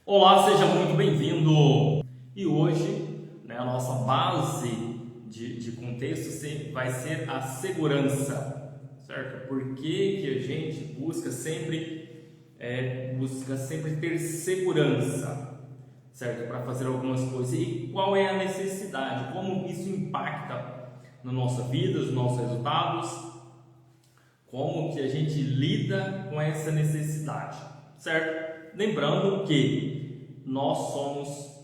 Olá, seja muito bem-vindo! E hoje, a nossa base de contexto vai ser a segurança, certo? Por que a gente busca sempre ter segurança, certo? Para fazer algumas coisas. E qual é a necessidade? Como isso impacta na nossa vida, nos nossos resultados? Como que a gente lida com essa necessidade, certo? Lembrando que nós somos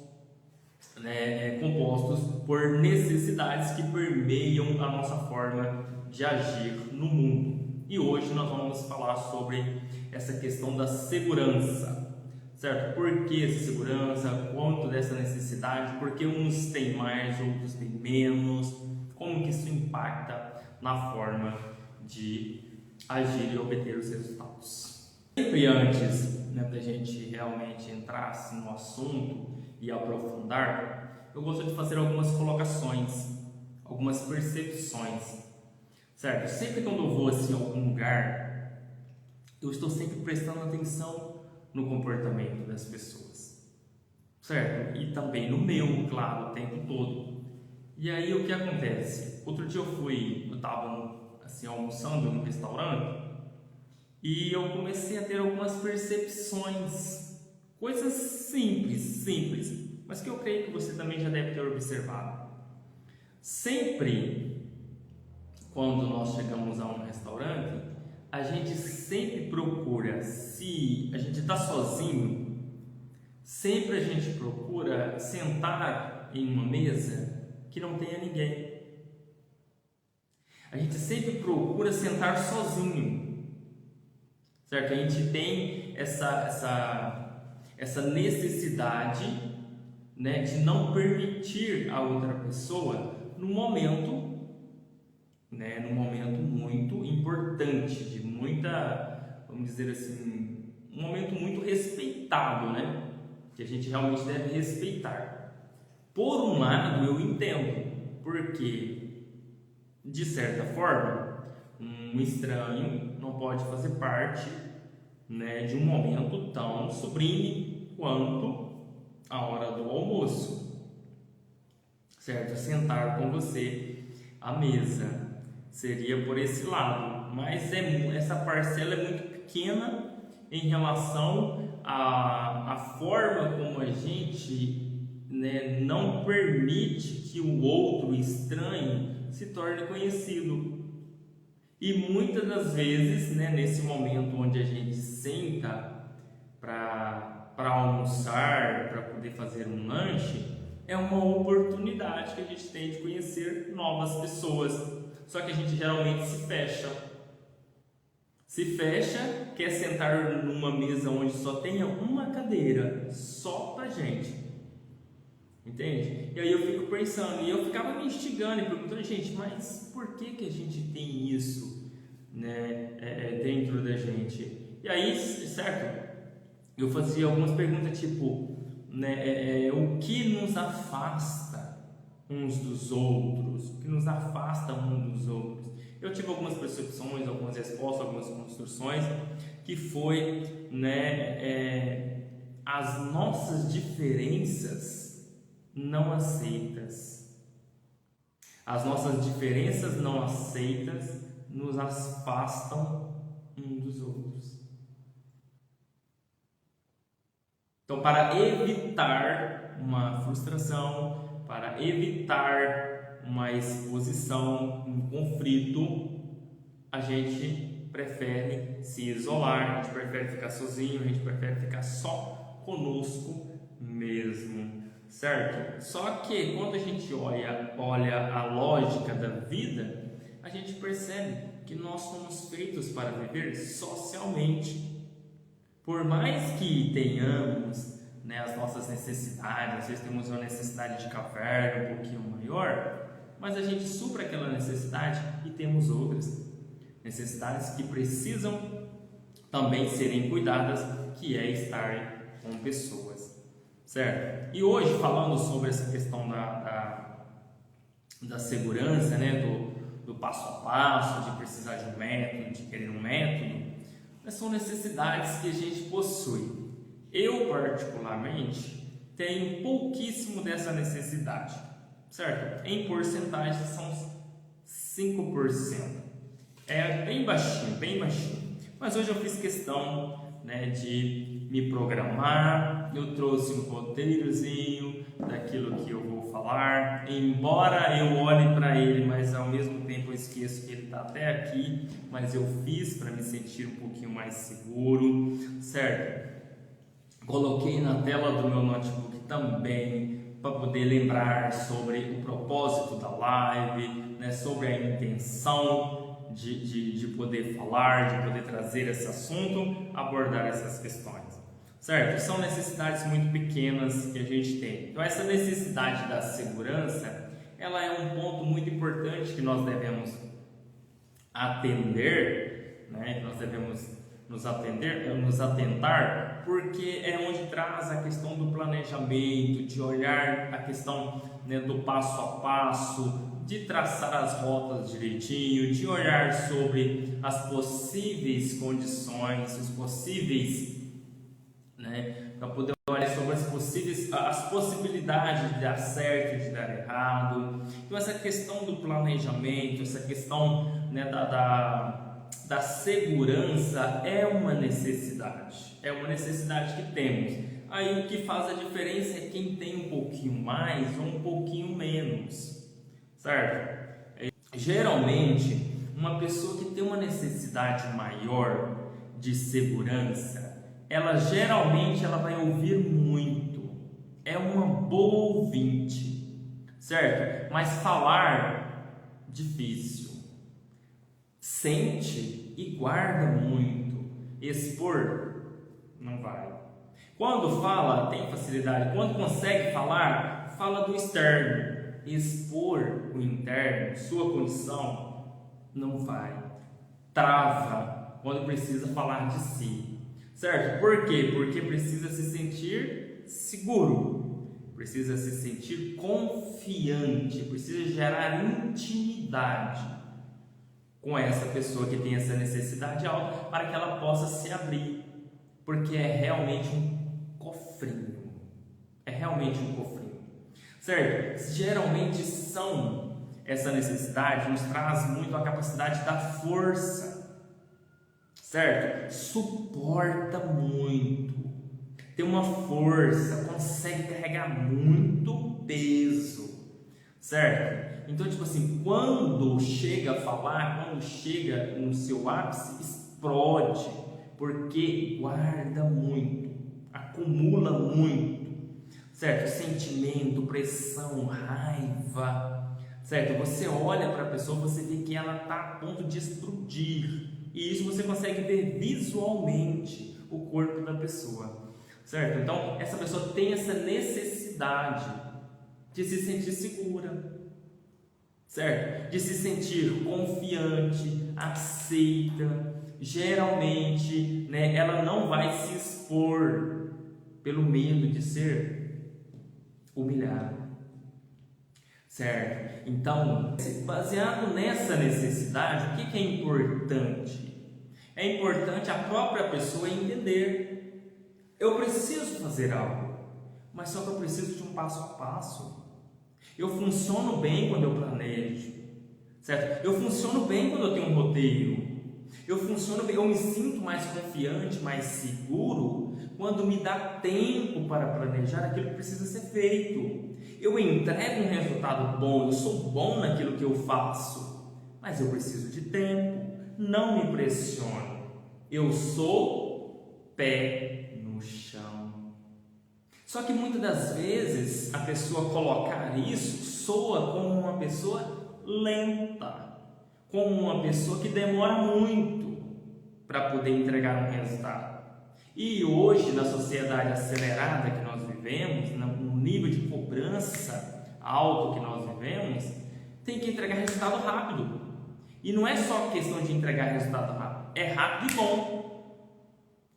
compostos por necessidades que permeiam a nossa forma de agir no mundo. E hoje nós vamos falar sobre essa questão da segurança, certo? Por que essa segurança? Quanto dessa necessidade? Porque uns têm mais, outros têm menos? Como que isso impacta na forma de agir e obter os resultados? Sempre antes da gente realmente entrar assim, no assunto e aprofundar, eu gosto de fazer algumas colocações, algumas percepções, certo? Sempre quando eu vou assim, a algum lugar, eu estou sempre prestando atenção no comportamento das pessoas, certo? E também no meu, claro, o tempo todo. E aí o que acontece? Outro dia eu estava assim, almoçando em um restaurante, e eu comecei a ter algumas percepções, coisas simples, mas que eu creio que você também já deve ter observado. Sempre, quando nós chegamos a um restaurante, a gente sempre procura, se a gente está sozinho, sempre a gente procura sentar em uma mesa que não tenha ninguém. A gente sempre procura sentar sozinho. Certo? A gente tem essa necessidade, de não permitir a outra pessoa num momento muito importante, de muita, vamos dizer assim, um momento muito respeitado, que a gente realmente deve respeitar. Por um lado, eu entendo, porque, de certa forma, um estranho não pode fazer parte de um momento tão sublime quanto a hora do almoço, certo? Sentar com você à mesa seria por esse lado, mas essa parcela é muito pequena em relação à forma como a gente não permite que o outro estranho se torne conhecido. E muitas das vezes, nesse momento onde a gente senta para almoçar, para poder fazer um lanche, é uma oportunidade que a gente tem de conhecer novas pessoas. Só que a gente geralmente se fecha. Quer sentar numa mesa onde só tenha uma cadeira, só pra gente. Entende? E aí eu fico pensando, e eu ficava me instigando e perguntando, gente, mas por que a gente tem isso dentro da gente? E aí, certo? Eu fazia algumas perguntas tipo, o que nos afasta uns dos outros? O que nos afasta uns dos outros? Eu tive algumas percepções, algumas respostas, algumas construções, que foi as nossas diferenças não aceitas. As nossas diferenças não aceitas nos afastam uns dos outros. Então, para evitar uma frustração, para evitar uma exposição, um conflito, a gente prefere se isolar, a gente prefere ficar sozinho, a gente prefere ficar só conosco mesmo. Certo? Só que quando a gente olha a lógica da vida, a gente percebe que nós somos feitos para viver socialmente. Por mais que tenhamos as nossas necessidades, às vezes temos uma necessidade de caverna um pouquinho maior, mas a gente supra aquela necessidade e temos outras necessidades que precisam também serem cuidadas, que é estar com pessoas. Certo? E hoje, falando sobre essa questão da segurança, do passo a passo, de precisar de um método, de querer um método, são necessidades que a gente possui. Eu, particularmente, tenho pouquíssimo dessa necessidade, certo? Em porcentagem são 5%. É bem baixinho, bem baixinho. Mas hoje eu fiz questão, né, de me programar. Eu trouxe um roteirozinho daquilo que eu vou falar, embora eu olhe para ele, mas ao mesmo tempo eu esqueço que ele está até aqui, mas eu fiz para me sentir um pouquinho mais seguro, certo? Coloquei na tela do meu notebook também para poder lembrar sobre o propósito da live, né, sobre a intenção de poder falar, de poder trazer esse assunto, abordar essas questões, certo? São necessidades muito pequenas que a gente tem. Então essa necessidade da segurança, ela é um ponto muito importante que nós devemos atender, né? Nós devemos nos atentar, porque é onde traz a questão do planejamento, de olhar a questão, né, do passo a passo, de traçar as rotas direitinho, de olhar sobre as possíveis condições, os possíveis, né, para poder olhar sobre as possibilidades de dar certo e de dar errado. Então essa questão do planejamento, essa questão, né, da segurança é uma necessidade que temos. Aí o que faz a diferença é quem tem um pouquinho mais ou um pouquinho menos, certo? Geralmente, uma pessoa que tem uma necessidade maior de segurança, ela vai ouvir muito, é uma boa ouvinte, certo? Mas falar, difícil. Sente e guarda muito. Expor, não vai. Quando fala, tem facilidade. Quando consegue falar, fala do externo. Expor o interno, sua condição, não vai. Trava quando precisa falar de si, certo? Por quê? Porque precisa se sentir seguro, precisa se sentir confiante, precisa gerar intimidade com essa pessoa que tem essa necessidade alta, para que ela possa se abrir, porque é realmente um cofrinho, certo? Geralmente essa necessidade nos traz muito a capacidade da força, certo? Suporta muito, tem uma força, consegue carregar muito peso, certo? Então, tipo assim, quando chega a falar, quando chega no seu ápice, explode, porque guarda muito, acumula muito, certo? Sentimento, pressão, raiva, certo? Você olha para a pessoa, você vê que ela está a ponto de explodir, e isso você consegue ver visualmente o corpo da pessoa, certo? Então, essa pessoa tem essa necessidade de se sentir segura, certo? De se sentir confiante, aceita. Geralmente, né, ela não vai se expor pelo medo de ser humilhada, certo? Então, baseado nessa necessidade, o que é importante? É importante a própria pessoa entender: eu preciso fazer algo, mas só que eu preciso de um passo a passo. Eu funciono bem quando eu planejo, certo? Eu funciono bem quando eu tenho um roteiro. Eu funciono bem, eu me sinto mais confiante, mais seguro quando me dá tempo para planejar aquilo que precisa ser feito. Eu entrego um resultado bom, eu sou bom naquilo que eu faço, mas eu preciso de tempo. Não me pressione. Eu sou pé no chão. Só que muitas das vezes a pessoa colocar isso soa como uma pessoa lenta, como uma pessoa que demora muito para poder entregar um resultado. E hoje, na sociedade acelerada que nós vivemos, no nível de cobrança alto que nós vivemos, tem que entregar resultado rápido. E não é só questão de entregar resultado rápido, é rápido e bom.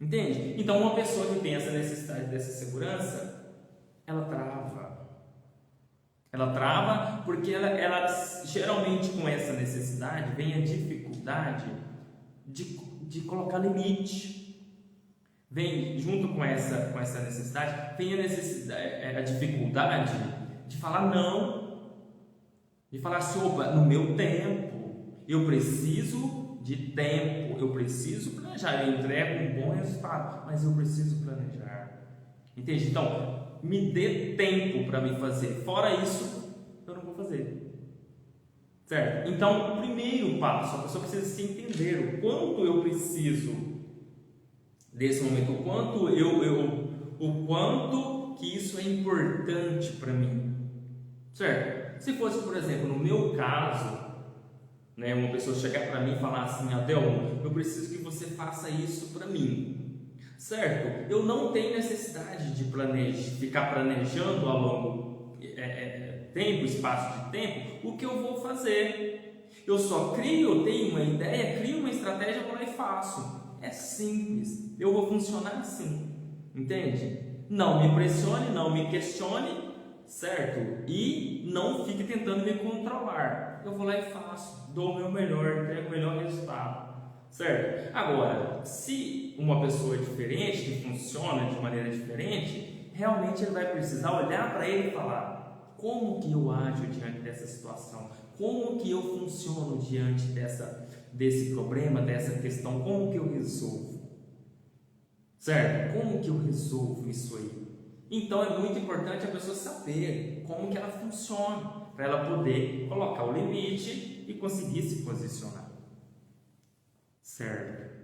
Entende? Então, uma pessoa que tem essa necessidade dessa segurança, ela trava. Ela trava porque ela geralmente, com essa necessidade, vem a dificuldade de colocar limite. Vem junto com essa necessidade, vem a necessidade, a dificuldade de falar não, de falar assim, opa, no meu tempo, eu preciso de tempo, eu preciso planejar, eu entrego um bom resultado, mas eu preciso planejar, entende? Então, me dê tempo para me fazer, fora isso, eu não vou fazer, certo? Então, o primeiro passo, a pessoa precisa se entender o quanto eu preciso desse momento, o quanto que isso é importante para mim, certo? Se fosse, por exemplo, no meu caso, né, uma pessoa chegar para mim e falar assim, Adelmo, eu preciso que você faça isso para mim, certo? Eu não tenho necessidade de ficar planejando a longo tempo, espaço de tempo, o que eu vou fazer. Eu só crio, eu tenho uma ideia, crio uma estratégia, vou lá e faço. É simples, eu vou funcionar assim, entende? Não me pressione, não me questione, certo? E não fique tentando me controlar. Eu vou lá e faço, dou o meu melhor, entrego o melhor resultado, certo? Agora, se uma pessoa é diferente, que funciona de maneira diferente, realmente ele vai precisar olhar para ele e falar: como que eu ajo diante dessa situação? Como que eu funciono diante desse problema, dessa questão? Como que eu resolvo? Certo? Como que eu resolvo isso aí? Então é muito importante a pessoa saber como que ela funciona, para ela poder colocar o limite e conseguir se posicionar. Certo?